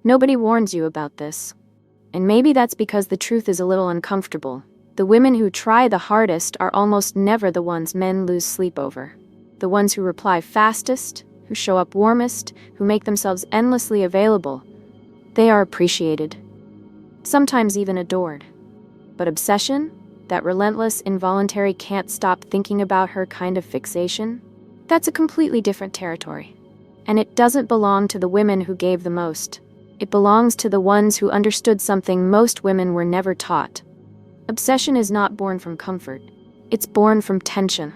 Nobody warns you about this. And maybe that's because the truth is a little uncomfortable. The women who try the hardest are almost never the ones men lose sleep over. The ones who reply fastest, who show up warmest, who make themselves endlessly available, they are appreciated. Sometimes even adored. But obsession, that relentless, involuntary, can't stop thinking about her kind of fixation, that's a completely different territory. And it doesn't belong to the women who gave the most. It belongs to the ones who understood something most women were never taught. Obsession is not born from comfort. It's born from tension.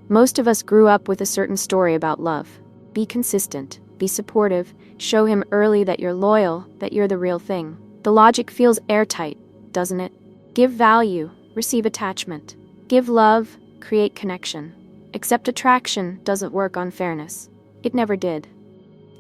Most of us grew up with a certain story about love. Be consistent, be supportive, show him early that you're loyal, that you're the real thing. The logic feels airtight, doesn't it? Give value, receive attachment. Give love, create connection. Except attraction doesn't work on fairness. It never did.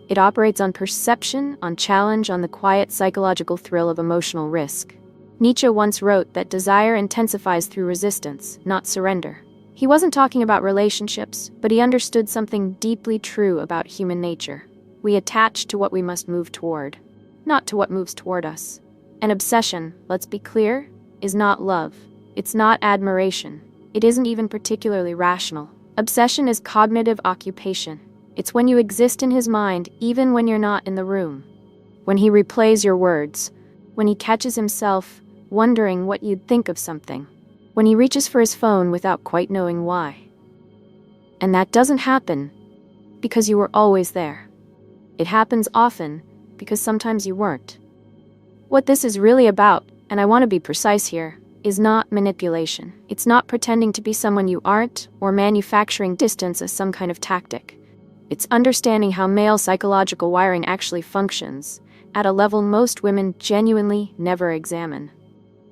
It operates on perception, on challenge, on the quiet psychological thrill of emotional risk. Nietzsche once wrote that desire intensifies through resistance, not surrender. He wasn't talking about relationships, but he understood something deeply true about human nature. We attach to what we must move toward, not to what moves toward us. An obsession, let's be clear, is not love. It's not admiration. It isn't even particularly rational. Obsession is cognitive occupation. It's when you exist in his mind even when you're not in the room. When he replays your words. When he catches himself wondering what you'd think of something. When he reaches for his phone without quite knowing why. And that doesn't happen because you were always there. It happens often because sometimes you weren't. What this is really about, and I want to be precise here, is not manipulation. It's not pretending to be someone you aren't or manufacturing distance as some kind of tactic. It's understanding how male psychological wiring actually functions at a level most women genuinely never examine.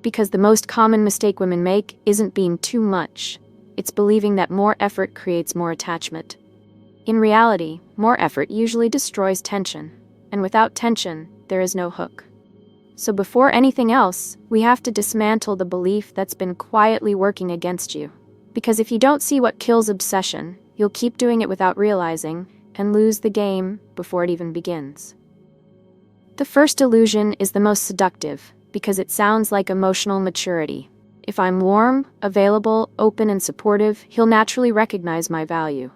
Because the most common mistake women make isn't being too much. It's believing that more effort creates more attachment. In reality, more effort usually destroys tension. And without tension, there is no hook. So before anything else, we have to dismantle the belief that's been quietly working against you. Because if you don't see what kills obsession, you'll keep doing it without realizing and lose the game before it even begins. The first illusion is the most seductive because it sounds like emotional maturity. If I'm warm, available, open, and supportive, he'll naturally recognize my value.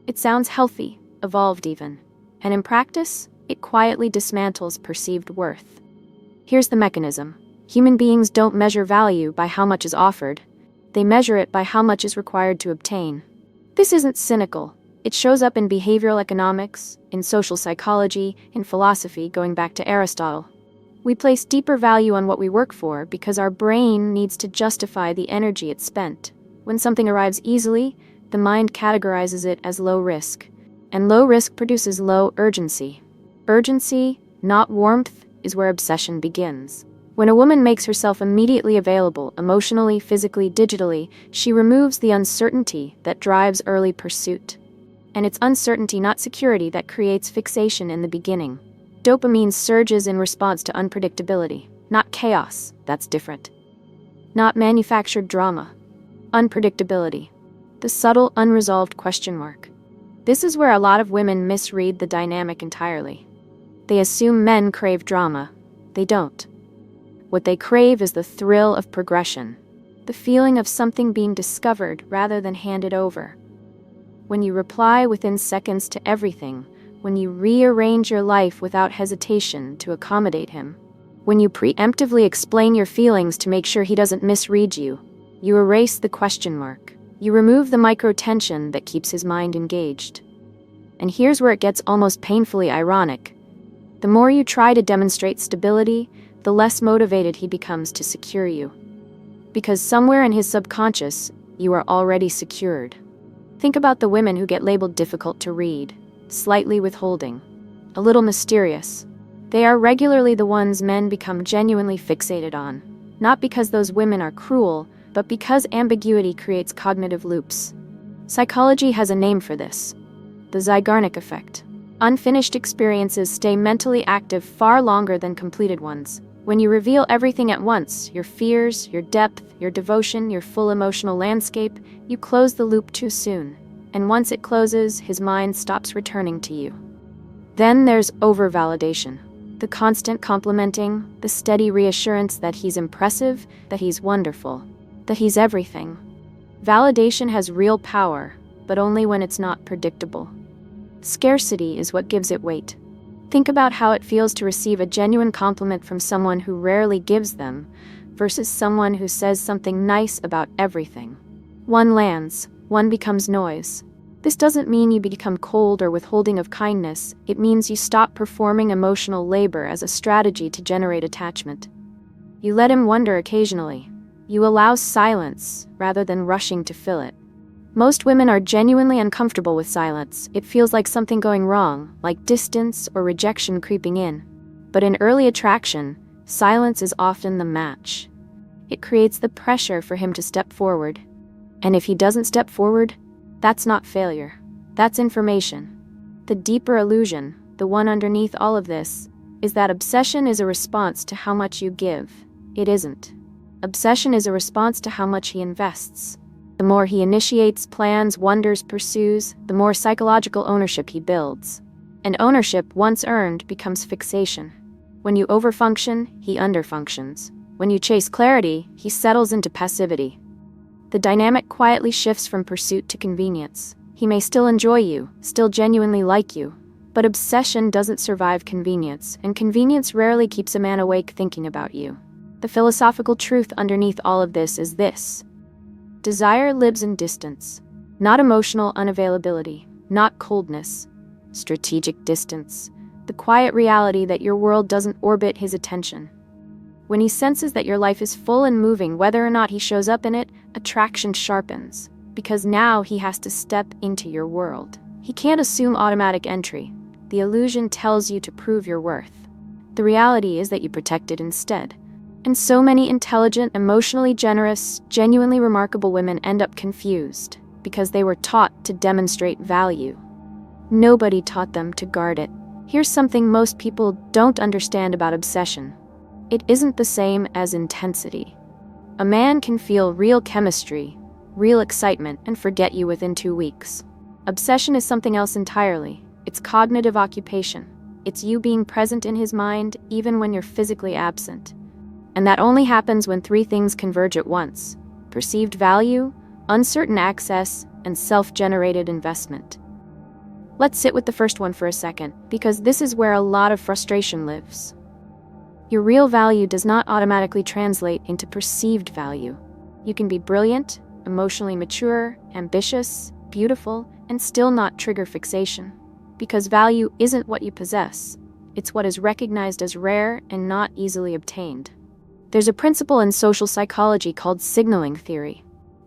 It sounds healthy, evolved even. And in practice, it quietly dismantles perceived worth. Here's the mechanism. Human beings don't measure value by how much is offered. They measure it by how much is required to obtain. This isn't cynical. It shows up in behavioral economics, in social psychology, in philosophy, going back to Aristotle. We place deeper value on what we work for because our brain needs to justify the energy it's spent. When something arrives easily, the mind categorizes it as low risk. And low risk produces low urgency. Urgency, not warmth, is where obsession begins. When a woman makes herself immediately available, emotionally, physically, digitally, she removes the uncertainty that drives early pursuit. And it's uncertainty, not security, that creates fixation in the beginning. Dopamine surges in response to unpredictability. Not chaos, that's different. Not manufactured drama. Unpredictability. The subtle, unresolved question mark. This is where a lot of women misread the dynamic entirely. They assume men crave drama. They don't. What they crave is the thrill of progression, the feeling of something being discovered rather than handed over. When you reply within seconds to everything, when you rearrange your life without hesitation to accommodate him, when you preemptively explain your feelings to make sure he doesn't misread you, you erase the question mark. You remove the micro-tension that keeps his mind engaged. And here's where it gets almost painfully ironic. The more you try to demonstrate stability, the less motivated he becomes to secure you. Because somewhere in his subconscious, you are already secured. Think about the women who get labeled difficult to read, slightly withholding, a little mysterious. They are regularly the ones men become genuinely fixated on. Not because those women are cruel, but because ambiguity creates cognitive loops. Psychology has a name for this: the Zeigarnik effect. Unfinished experiences stay mentally active far longer than completed ones. When you reveal everything at once, your fears, your depth, your devotion, your full emotional landscape, you close the loop too soon. And once it closes, his mind stops returning to you. Then there's overvalidation. The constant complimenting, the steady reassurance that he's impressive, that he's wonderful, that he's everything. Validation has real power, but only when it's not predictable. Scarcity is what gives it weight. Think about how it feels to receive a genuine compliment from someone who rarely gives them, versus someone who says something nice about everything. One lands, one becomes noise. This doesn't mean you become cold or withholding of kindness. It means you stop performing emotional labor as a strategy to generate attachment. You let him wonder occasionally. You allow silence rather than rushing to fill it. Most women are genuinely uncomfortable with silence. It feels like something going wrong, like distance or rejection creeping in. But in early attraction, silence is often the match. It creates the pressure for him to step forward. And if he doesn't step forward, that's not failure. That's information. The deeper illusion, the one underneath all of this, is that obsession is a response to how much you give. It isn't. Obsession is a response to how much he invests. The more he initiates, plans, wonders, pursues, the more psychological ownership he builds. And ownership, once earned, becomes fixation. When you overfunction, he underfunctions. When you chase clarity, he settles into passivity. The dynamic quietly shifts from pursuit to convenience. He may still enjoy you, still genuinely like you, but obsession doesn't survive convenience, and convenience rarely keeps a man awake thinking about you. The philosophical truth underneath all of this is this. Desire lives in distance, not emotional unavailability, not coldness, strategic distance, the quiet reality that your world doesn't orbit his attention. When he senses that your life is full and moving, whether or not he shows up in it, attraction sharpens, because now he has to step into your world. He can't assume automatic entry. The illusion tells you to prove your worth. The reality is that you protect it instead. And so many intelligent, emotionally generous, genuinely remarkable women end up confused, because they were taught to demonstrate value. Nobody taught them to guard it. Here's something most people don't understand about obsession. It isn't the same as intensity. A man can feel real chemistry, real excitement, and forget you within 2 weeks. Obsession is something else entirely. It's cognitive occupation. It's you being present in his mind, even when you're physically absent. And that only happens when 3 things converge at once: perceived value, uncertain access, and self-generated investment. Let's sit with the first one for a second, because this is where a lot of frustration lives. Your real value does not automatically translate into perceived value. You can be brilliant, emotionally mature, ambitious, beautiful, and still not trigger fixation. Because value isn't what you possess. It's what is recognized as rare and not easily obtained. There's a principle in social psychology called signaling theory.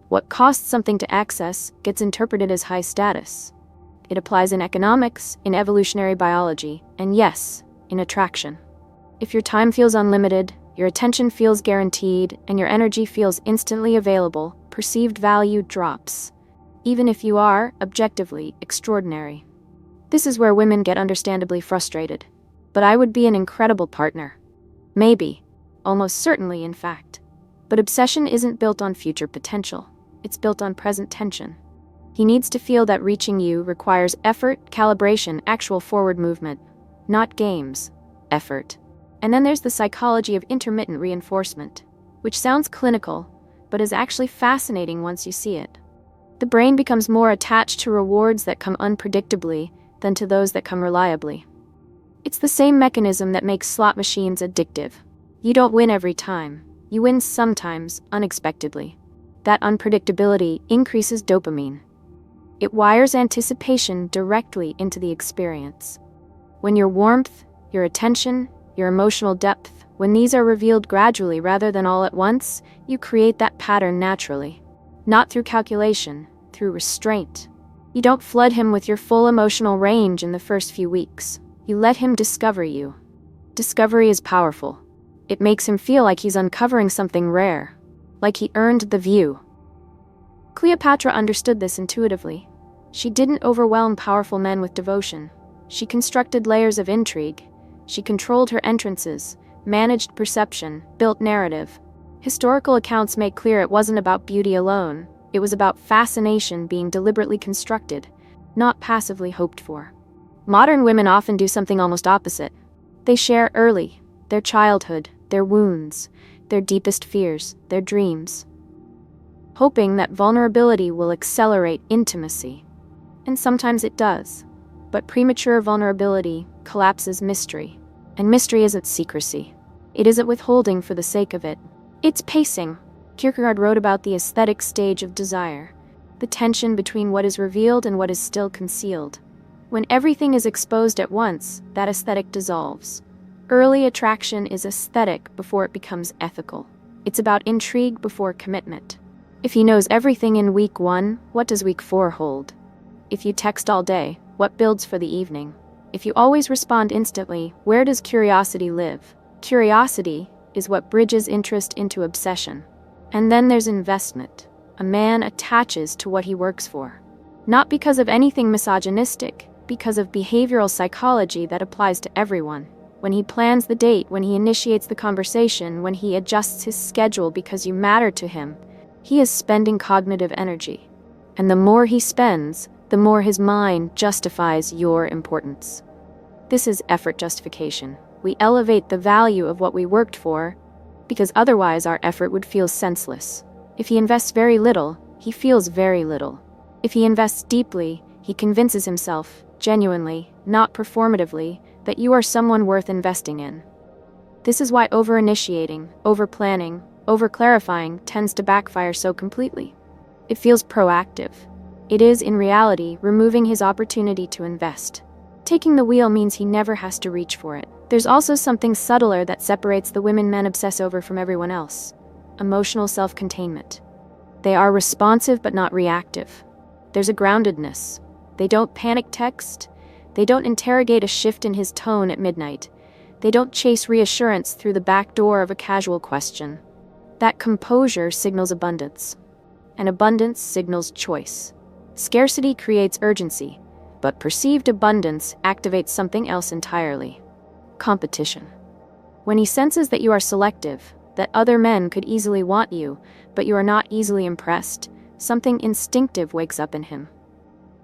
What costs something to access gets interpreted as high status. It applies in economics, in evolutionary biology, and yes, in attraction. If your time feels unlimited, your attention feels guaranteed, and your energy feels instantly available, perceived value drops, even if you are, objectively, extraordinary. This is where women get understandably frustrated. But I would be an incredible partner. Maybe. Almost certainly, in fact. But obsession isn't built on future potential. It's built on present tension. He needs to feel that reaching you requires effort, calibration, actual forward movement. Not games. Effort. And then there's the psychology of intermittent reinforcement, which sounds clinical, but is actually fascinating once you see it. The brain becomes more attached to rewards that come unpredictably than to those that come reliably. It's the same mechanism that makes slot machines addictive. You don't win every time. You win sometimes, unexpectedly. That unpredictability increases dopamine. It wires anticipation directly into the experience. When your warmth, your attention, your emotional depth, when these are revealed gradually rather than all at once, you create that pattern naturally. Not through calculation, through restraint. You don't flood him with your full emotional range in the first few weeks. You let him discover you. Discovery is powerful. It makes him feel like he's uncovering something rare, like he earned the view. Cleopatra understood this intuitively. She didn't overwhelm powerful men with devotion. She constructed layers of intrigue. She controlled her entrances, managed perception, built narrative. Historical accounts make clear it wasn't about beauty alone. It was about fascination being deliberately constructed, not passively hoped for. Modern women often do something almost opposite. They share early, their childhood, their wounds, their deepest fears, their dreams, hoping that vulnerability will accelerate intimacy. And sometimes it does. But premature vulnerability collapses mystery. And mystery isn't secrecy. It isn't withholding for the sake of it. It's pacing. Kierkegaard wrote about the aesthetic stage of desire, the tension between what is revealed and what is still concealed. When everything is exposed at once, that aesthetic dissolves. Early attraction is aesthetic before it becomes ethical. It's about intrigue before commitment. If he knows everything in week 1, what does week 4 hold? If you text all day, what builds for the evening? If you always respond instantly, where does curiosity live? Curiosity is what bridges interest into obsession. And then there's investment. A man attaches to what he works for. Not because of anything misogynistic, because of behavioral psychology that applies to everyone. When he plans the date, when he initiates the conversation, when he adjusts his schedule because you matter to him, he is spending cognitive energy. And the more he spends, the more his mind justifies your importance. This is effort justification. We elevate the value of what we worked for, because otherwise our effort would feel senseless. If he invests very little, he feels very little. If he invests deeply, he convinces himself, genuinely, not performatively, that you are someone worth investing in. This is why over-initiating, over-planning, over-clarifying tends to backfire so completely. It feels proactive. It is, in reality, removing his opportunity to invest. Taking the wheel means he never has to reach for it. There's also something subtler that separates the women men obsess over from everyone else. Emotional self-containment. They are responsive but not reactive. There's a groundedness. They don't panic text. They don't interrogate a shift in his tone at midnight. They don't chase reassurance through the back door of a casual question. That composure signals abundance. And abundance signals choice. Scarcity creates urgency, but perceived abundance activates something else entirely. Competition. When he senses that you are selective, that other men could easily want you, but you are not easily impressed, something instinctive wakes up in him.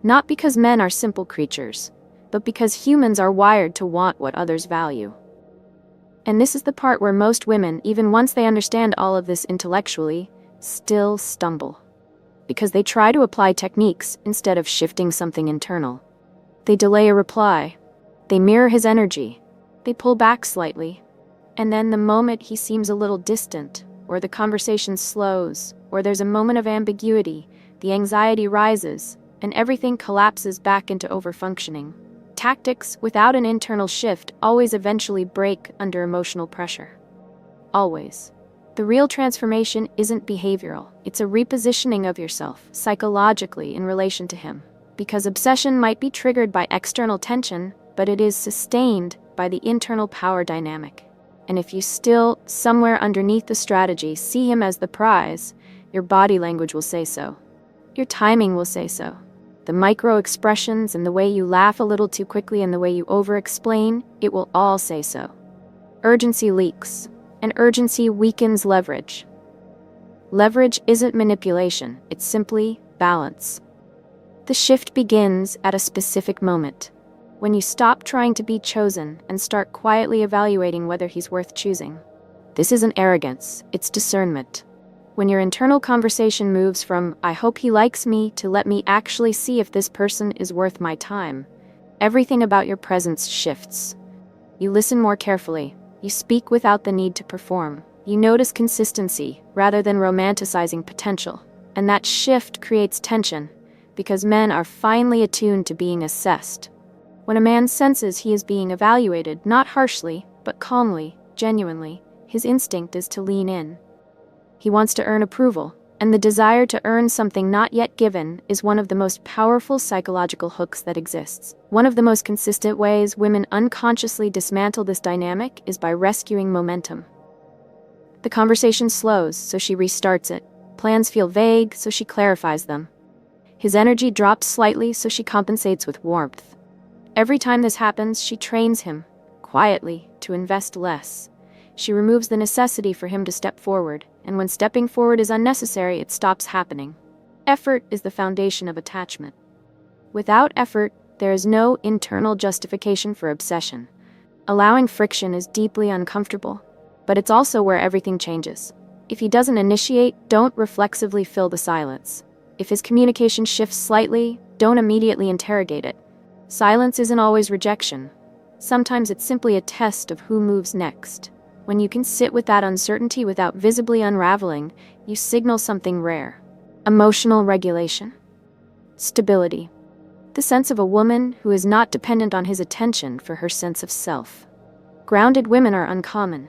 Not because men are simple creatures, but because humans are wired to want what others value. And this is the part where most women, even once they understand all of this intellectually, still stumble. Because they try to apply techniques instead of shifting something internal. They delay a reply. They mirror his energy. They pull back slightly. And then the moment he seems a little distant, or the conversation slows, or there's a moment of ambiguity, the anxiety rises, and everything collapses back into overfunctioning. Tactics without an internal shift always eventually break under emotional pressure. Always. The real transformation isn't behavioral. It's a repositioning of yourself, psychologically, in relation to him. Because obsession might be triggered by external tension, but it is sustained by the internal power dynamic. And if you still, somewhere underneath the strategy, see him as the prize, your body language will say so. Your timing will say so. The micro-expressions and the way you laugh a little too quickly and the way you over-explain, it will all say so. Urgency leaks, and urgency weakens leverage. Leverage isn't manipulation, it's simply balance. The shift begins at a specific moment, when you stop trying to be chosen and start quietly evaluating whether he's worth choosing. This isn't arrogance, it's discernment. When your internal conversation moves from, I hope he likes me, to let me actually see if this person is worth my time, everything about your presence shifts. You listen more carefully. You speak without the need to perform. You notice consistency, rather than romanticizing potential. And that shift creates tension, because men are finely attuned to being assessed. When a man senses he is being evaluated, not harshly, but calmly, genuinely, his instinct is to lean in. He wants to earn approval, and the desire to earn something not yet given is one of the most powerful psychological hooks that exists. One of the most consistent ways women unconsciously dismantle this dynamic is by rescuing momentum. The conversation slows, so she restarts it. Plans feel vague, so she clarifies them. His energy drops slightly, so she compensates with warmth. Every time this happens, she trains him, quietly, to invest less. She removes the necessity for him to step forward, and when stepping forward is unnecessary, it stops happening. Effort is the foundation of attachment. Without effort, there is no internal justification for obsession. Allowing friction is deeply uncomfortable, but it's also where everything changes. If he doesn't initiate, don't reflexively fill the silence. If his communication shifts slightly, don't immediately interrogate it. Silence isn't always rejection. Sometimes it's simply a test of who moves next. When you can sit with that uncertainty without visibly unraveling, you signal something rare. Emotional regulation. Stability. The sense of a woman who is not dependent on his attention for her sense of self. Grounded women are uncommon,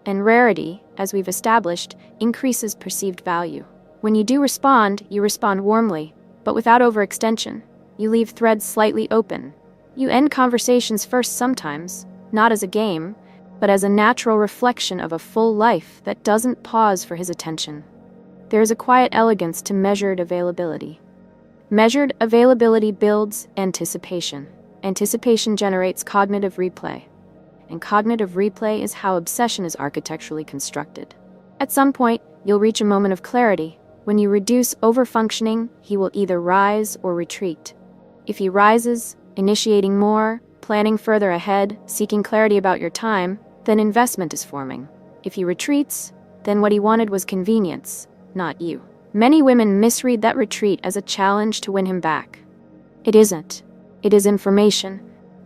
and rarity, as we've established, increases perceived value. When you do respond, you respond warmly, but without overextension. You leave threads slightly open. You end conversations first sometimes, not as a game, but as a natural reflection of a full life that doesn't pause for his attention. There is a quiet elegance to measured availability. Measured availability builds anticipation. Anticipation generates cognitive replay. And cognitive replay is how obsession is architecturally constructed. At some point, you'll reach a moment of clarity. When you reduce overfunctioning, he will either rise or retreat. If he rises, initiating more, planning further ahead, seeking clarity about your time, then investment is forming. If he retreats, then what he wanted was convenience, not you. Many women misread that retreat as a challenge to win him back. It isn't. It is information.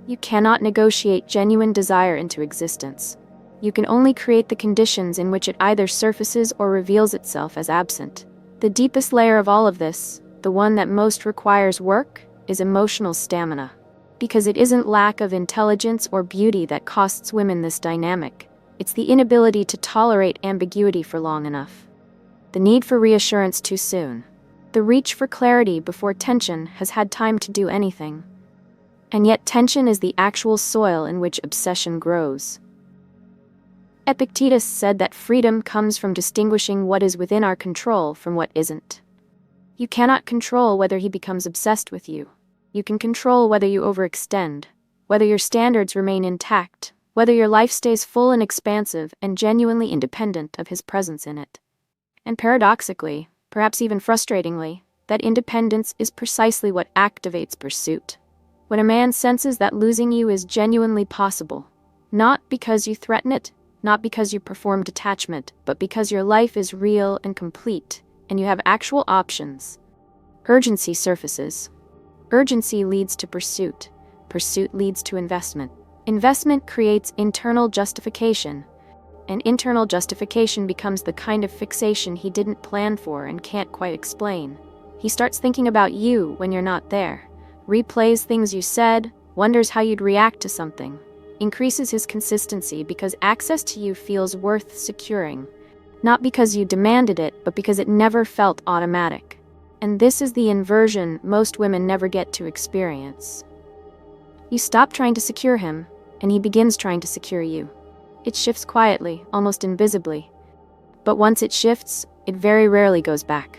You cannot negotiate genuine desire into existence. You can only create the conditions in which it either surfaces or reveals itself as absent. The deepest layer of all of this, the one that most requires work, is emotional stamina. Because it isn't lack of intelligence or beauty that costs women this dynamic. It's the inability to tolerate ambiguity for long enough. The need for reassurance too soon. The reach for clarity before tension has had time to do anything. And yet tension is the actual soil in which obsession grows. Epictetus said that freedom comes from distinguishing what is within our control from what isn't. You cannot control whether he becomes obsessed with you. You can control whether you overextend, whether your standards remain intact, whether your life stays full and expansive and genuinely independent of his presence in it. And paradoxically, perhaps even frustratingly, that independence is precisely what activates pursuit. When a man senses that losing you is genuinely possible, not because you threaten it, not because you perform detachment, but because your life is real and complete, and you have actual options, urgency surfaces. Urgency leads to pursuit. Pursuit leads to investment. Investment creates internal justification, and internal justification becomes the kind of fixation he didn't plan for and can't quite explain. He starts thinking about you when you're not there, replays things you said, wonders how you'd react to something, increases his consistency because access to you feels worth securing, not because you demanded it, but because it never felt automatic. And this is the inversion most women never get to experience. You stop trying to secure him, and he begins trying to secure you. It shifts quietly, almost invisibly. But once it shifts, it very rarely goes back.